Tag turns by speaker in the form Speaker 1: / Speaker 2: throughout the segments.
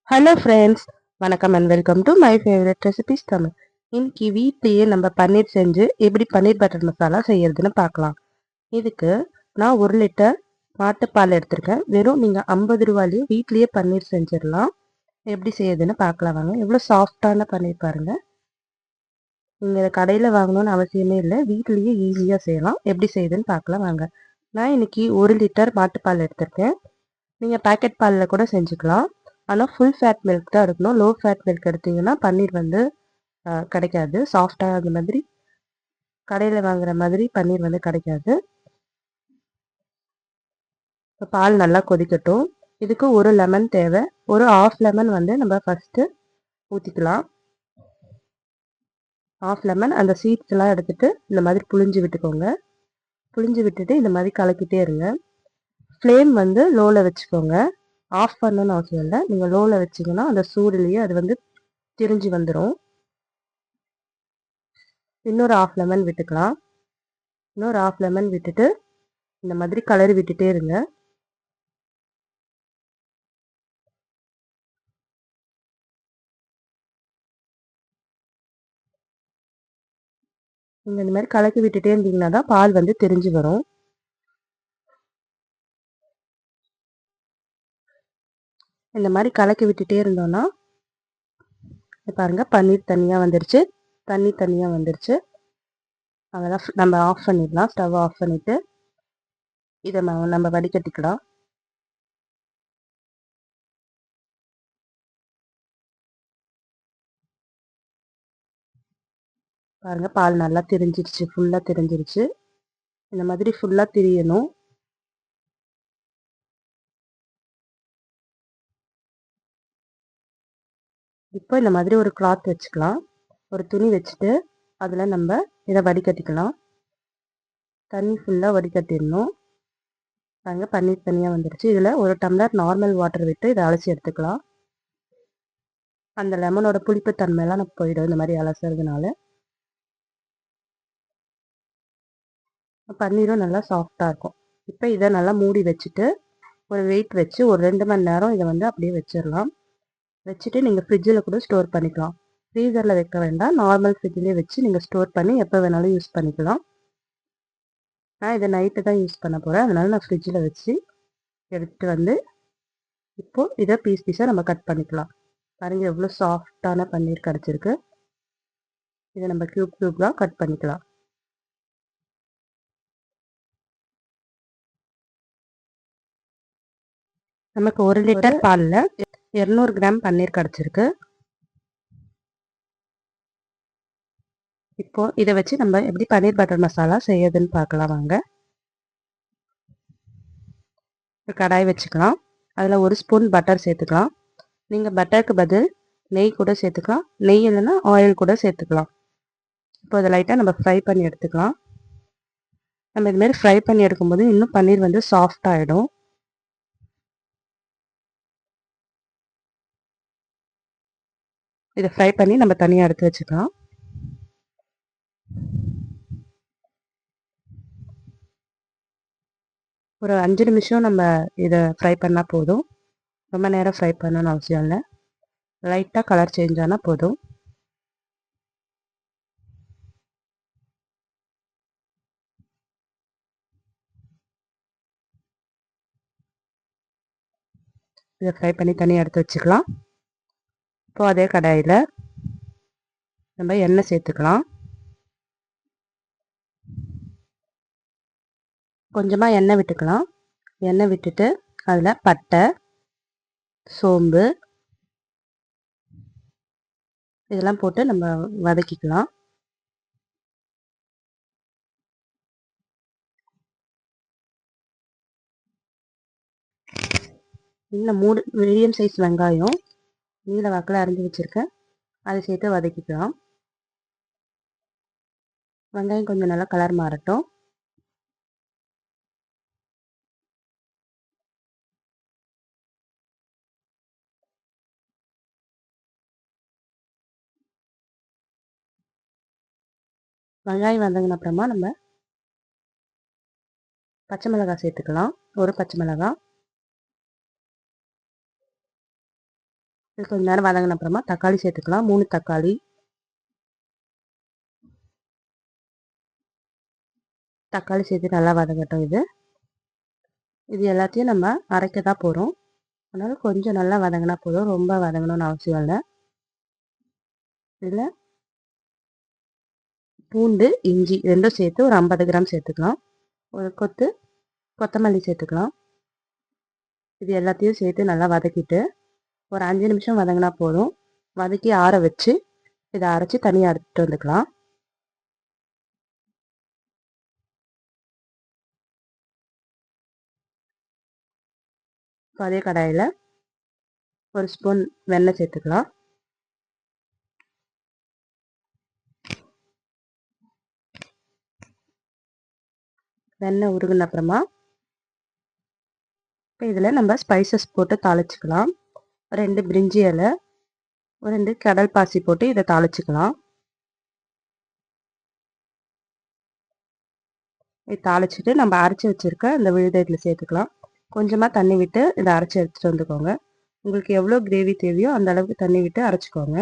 Speaker 1: Hello friends, வணக்கம் and welcome to my favourite recipes Tamil. இன்னைக்கு வீட்லேயே நம்ம பன்னீர் செஞ்சு எப்படி பன்னீர் பட்டர் மசாலா செய்யறதுன்னு பார்க்கலாம். இதுக்கு நான் 1 லிட்டர் மாட்டுப்பால் எடுத்திருக்கேன். வெறும் நீங்கள் 50 ரூபாயிலேயே வீட்லேயே பன்னீர் செஞ்சிடலாம். எப்படி செய்யறதுன்னு பார்க்கலாம் வாங்க. எவ்வளோ சாஃப்டான பன்னீர் பாருங்க. நீங்கள் இதை கடையில் வாங்கணும்னு அவசியமே இல்லை, வீட்லேயே ஈஸியாக செய்யலாம். எப்படி செய்யுதுன்னு பார்க்கலாம் வாங்க. நான் இன்னைக்கு 1 லிட்டர் மாட்டுப்பால் எடுத்திருக்கேன். நீங்கள் பேக்கெட் பாலில் கூட செஞ்சுக்கலாம். ஆனால் ஃபுல் ஃபேட் மில்க் தான் எடுக்கணும். லோ ஃபேட் மில்க் எடுத்தீங்கன்னா பன்னீர் வந்து கிடைக்காது. சாஃப்டாக அந்த மாதிரி கடையில் வாங்குற மாதிரி பன்னீர் வந்து கிடைக்காது. இப்போ பால் நல்லா கொதிக்கட்டும். இதுக்கு ஒரு லெமன் தேவை. ஒரு ஆஃப் லெமன் வந்து நம்ம ஃபஸ்ட்டு ஊற்றிக்கலாம். ஆஃப் லெமன் அந்த சீட்ஸ் எல்லாம் எடுத்துட்டு இந்த மாதிரி புழிஞ்சு விட்டுக்கோங்க. புழிஞ்சு விட்டுட்டு இந்த மாதிரி கலக்கிட்டே இருங்க. ஃப்ளேம் வந்து லோவில் வச்சுக்கோங்க. ஆஃப் பண்ணணும்னு அவசியம் இல்லை. நீங்கள் லோவில் வச்சிங்கன்னா அந்த சூடுலேயே அது வந்து திரிஞ்சு வந்துடும். இன்னொரு ஆஃப் லெமன் விட்டுக்கலாம். இன்னொரு ஆஃப் லெமன் விட்டுட்டு இந்த மாதிரி கலரி விட்டுட்டே இருங்க. நீங்கள் இந்த மாதிரி கலக்கி விட்டுட்டே இருந்தீங்கன்னா தான் பால் வந்து திரிஞ்சு வரும். இந்த மாதிரி கலக்கி விட்டுட்டே இருந்தோம்னா பாருங்க பன்னீர் தனியாக வந்துருச்சு, தண்ணி தனியாக வந்துருச்சு. அதெல்லாம் நம்ம ஆஃப் பண்ணிடலாம். ஸ்டவ் ஆஃப் பண்ணிவிட்டு இதை நம்ம வடிகட்டிக்கலாம். பாருங்க பால் நல்லா திரிஞ்சிருச்சு, ஃபுல்லாக திரிஞ்சிருச்சு. இந்த மாதிரி ஃபுல்லாக திரியணும். இப்போ இந்த மாதிரி ஒரு கிளாத் வச்சுக்கலாம். ஒரு துணி வச்சுட்டு அதில் நம்ம இதை வடிகட்டிக்கலாம். தண்ணி ஃபுல்லாக வடிகட்டிடணும். பாருங்க பன்னீர் தனியாக வந்துருச்சு. இதில் ஒரு டம்ளர் நார்மல் வாட்டர் விட்டு இதை அலசி எடுத்துக்கலாம். அந்த லெமனோட புளிப்பு தன்மையெல்லாம் நம்ம போயிடும் இந்த மாதிரி அலசுறதுனால. பன்னீரும் நல்லா சாஃப்டாக இருக்கும். இப்போ இதை நல்லா மூடி வச்சுட்டு ஒரு வெயிட் வச்சு ஒரு 2 மணி நேரம் இதை வந்து அப்படியே வச்சிடலாம். வச்சுட்டு நீங்கள் ஃப்ரிட்ஜில் கூட ஸ்டோர் பண்ணிக்கலாம். ஃப்ரீசரில் வைக்க வேண்டாம், நார்மல் ஃப்ரிட்ஜ்லேயே வச்சு நீங்கள் ஸ்டோர் பண்ணி எப்போ வேணாலும் யூஸ் பண்ணிக்கலாம். நான் இதை நைட்டு தான் யூஸ் பண்ண போகிறேன், அதனால நான் ஃப்ரிட்ஜில் வச்சு எடுத்துகிட்டு வந்து இப்போது இதை பீஸ் பீஸாக நம்ம கட் பண்ணிக்கலாம். பாருங்க எவ்வளோ சாஃப்டான பன்னீர் கிடச்சிருக்கு. இதை நம்ம க்யூப்லாம் கட் பண்ணிக்கலாம். நமக்கு 1 லிட்டர் பாலில் 200 கிராம் பன்னீர் கிடச்சிருக்கு. இப்போ இதை வச்சு நம்ம எப்படி பன்னீர் பட்டர் மசாலா செய்யறதுன்னு பார்க்கலாம் வாங்க. ஒரு கடாய் வச்சுக்கலாம். அதில் 1 ஸ்பூன் பட்டர் சேர்த்துக்கலாம். நீங்கள் பட்டருக்கு பதில் நெய் கூட சேர்த்துக்கலாம், நெய் இல்லைன்னா ஆயில் கூட சேர்த்துக்கலாம். இப்போ அதை லைட்டாக நம்ம ஃப்ரை பண்ணி எடுத்துக்கலாம். நம்ம இதுமாரி ஃப்ரை பண்ணி எடுக்கும்போது இன்னும் பன்னீர் வந்து சாஃப்ட் ஆகிடும். இதை ஃப்ரை பண்ணி நம்ம தனியாக எடுத்து வச்சுக்கலாம். ஒரு 5 நிமிஷம் நம்ம இதை ஃப்ரை பண்ணால் போதும். ரொம்ப நேரம் ஃப்ரை பண்ணணும்னு அவசியம் இல்லை. லைட்டாக கலர் சேஞ்ச் ஆனால் போதும். இதை ஃப்ரை பண்ணி தனியாக எடுத்து வச்சுக்கலாம். இப்போது அதே கடாயில் நம்ம எண்ணெய் சேர்த்துக்கலாம். கொஞ்சமாக எண்ணெய் விட்டுக்கலாம். எண்ணெய் விட்டுட்டு அதில் பட்டை, சோம்பு இதெல்லாம் போட்டு நம்ம வதக்கிக்கலாம். இன்னும் 3 மீடியம் சைஸ் வெங்காயம் நீல வாக்கில் அரிஞ்சு வச்சுருக்கேன், அதை சேர்த்து வதக்கிக்கலாம். வெங்காயம் கொஞ்சம் நல்லா கலர் மாறட்டும். வெங்காயம் வதங்கின அப்புறமா நம்ம பச்சை மிளகாய் சேர்த்துக்கலாம். ஒரு பச்சை மிளகாய், இது கொஞ்சம் நேரம் வதங்கின அப்புறமா தக்காளி சேர்த்துக்கலாம். 3 தக்காளி. தக்காளி சேர்த்து நல்லா வதங்கட்டும் இது. இது எல்லாத்தையும் நம்ம அரைக்க தான் போகிறோம். அதனால் கொஞ்சம் நல்லா வதங்கினா போதும். ரொம்ப வதங்கணும்னு அவசியம் இல்லை. இதில் பூண்டு, இஞ்சி ரெண்டும் சேர்த்து ஒரு 50 கிராம் சேர்த்துக்கலாம். ஒரு கொத்தமல்லி சேர்த்துக்கலாம். இது எல்லாத்தையும் சேர்த்து நல்லா வதக்கிட்டு ஒரு 5 நிமிஷம் வதங்கினா போதும். வதக்கி ஆற வச்சு இதை அரைச்சி தனியாக எடுத்துகிட்டு வந்துக்கலாம். அதே கடாயில் ஒரு ஸ்பூன் வெண்ணெய் சேர்த்துக்கலாம். வெண்ணெய் உருகின அப்புறமா இப்போ இதில் நம்ம ஸ்பைசஸ் போட்டு தாளிச்சிக்கலாம். 2 பிரிஞ்சி இலை, 2 கடல் பாசி போட்டு இதை தாளிச்சிக்கலாம். இது தாளிச்சிட்டு நம்ம அரைச்சி வச்சுருக்க இந்த விழுதை இதில் சேர்த்துக்கலாம். கொஞ்சமாக தண்ணி விட்டு இதை அரைச்சி எடுத்துகிட்டு வந்துக்கோங்க. உங்களுக்கு எவ்வளோ கிரேவி தேவையோ அந்த அளவுக்கு தண்ணி விட்டு அரைச்சிக்கோங்க.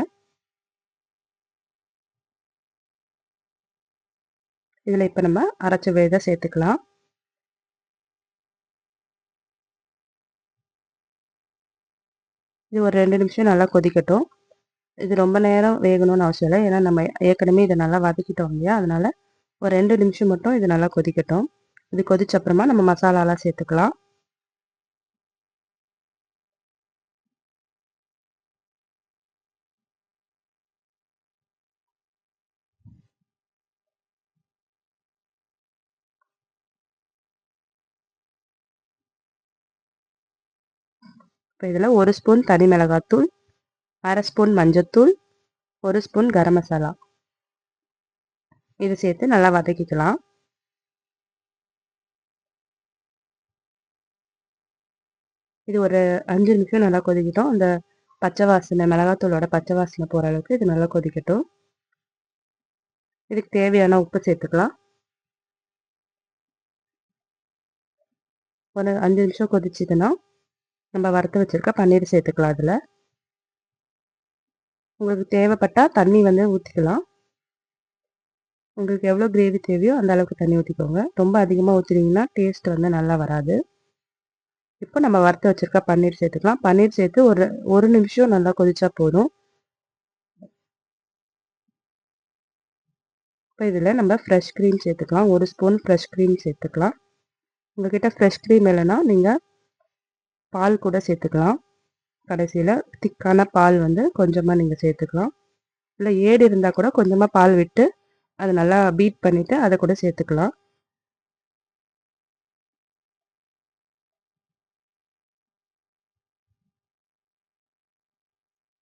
Speaker 1: இதில் இப்போ நம்ம அரைச்ச விழுதை சேர்த்துக்கலாம். இது ஒரு 2 நிமிஷம் நல்லா கொதிக்கட்டும். இது ரொம்ப நேரம் வேகணும்னு அவசியம் இல்லை. ஏன்னா நம்ம ஏற்கனவே இதை நல்லா வதக்கிட்டோம் இல்லையா, அதனால் ஒரு 2 நிமிஷம் மட்டும் இது நல்லா கொதிக்கட்டும். இது கொதிச்ச அப்புறமா நம்ம மசாலாலாம் சேர்த்துக்கலாம். இப்போ இதில் 1 ஸ்பூன் தனி மிளகாத்தூள், 1/2 ஸ்பூன் மஞ்சத்தூள், 1 ஸ்பூன் கரம் மசாலா இது சேர்த்து நல்லா வதக்கிக்கலாம். இது ஒரு 5 நிமிஷம் நல்லா கொதிக்கட்டும். அந்த பச்சை வாசனை, மிளகாத்தூளோட பச்சை வாசனை போகிற அளவுக்கு இது நல்லா கொதிக்கட்டும். இதுக்கு தேவையான உப்பு சேர்த்துக்கலாம். ஒரு 5 நிமிஷம் கொதிச்சுதுன்னா நம்ம வறுத்து வச்சுருக்க பன்னீர் சேர்த்துக்கலாம். அதில் உங்களுக்கு தேவைப்பட்டால் தண்ணி ஊற்றிக்கலாம். உங்களுக்கு எவ்வளோ கிரேவி தேவையோ அந்த அளவுக்கு தண்ணி ஊற்றிக்கோங்க. ரொம்ப அதிகமாக ஊற்றினீங்கன்னா டேஸ்ட் நல்லா வராது. இப்போ நம்ம வறுத்து வச்சுருக்க பன்னீர் சேர்த்துக்கலாம். பன்னீர் சேர்த்து ஒரு நிமிஷம் நல்லா கொதிச்சா போதும். இப்போ இதில் நம்ம ஃப்ரெஷ் க்ரீம் சேர்த்துக்கலாம். 1 ஸ்பூன் ஃப்ரெஷ் க்ரீம் சேர்த்துக்கலாம். உங்கள்கிட்ட ஃப்ரெஷ் க்ரீம் இல்லைன்னா நீங்கள் பால் கூட சேர்த்துக்கலாம். கடைசியில் திக்கான பால் கொஞ்சமாக நீங்கள் சேர்த்துக்கலாம். இல்லை ஏடு இருந்தால் கூட கொஞ்சமாக பால் விட்டு அதை நல்லா பீட் பண்ணிவிட்டு அதை கூட சேர்த்துக்கலாம்.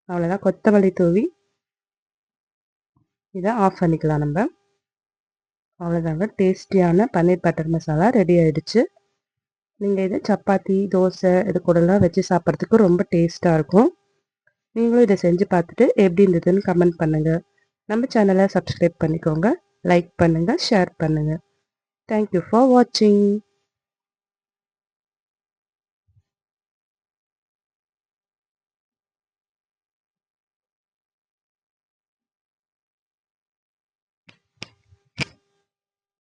Speaker 1: அவ்வளோதான். கொத்தமல்லி தூவி இதை ஆஃப் பண்ணிக்கலாம் நம்ம. அவ்வளோதாங்க, டேஸ்டியான பன்னீர் பட்டர் மசாலா ரெடி ஆகிடுச்சு. நீங்கள் இது சப்பாத்தி, தோசை இது கூடலாம் வச்சு சாப்பிட்றதுக்கு ரொம்ப டேஸ்ட்டாக இருக்கும். நீங்களும் இதை செஞ்சு பார்த்துட்டு எப்படி இருந்ததுன்னு கமெண்ட் பண்ணுங்கள். நம்ம சேனலை சப்ஸ்கிரைப் பண்ணிக்கோங்க, லைக் பண்ணுங்கள், ஷேர் பண்ணுங்கள். தேங்க்யூ ஃபார் வாட்சிங்.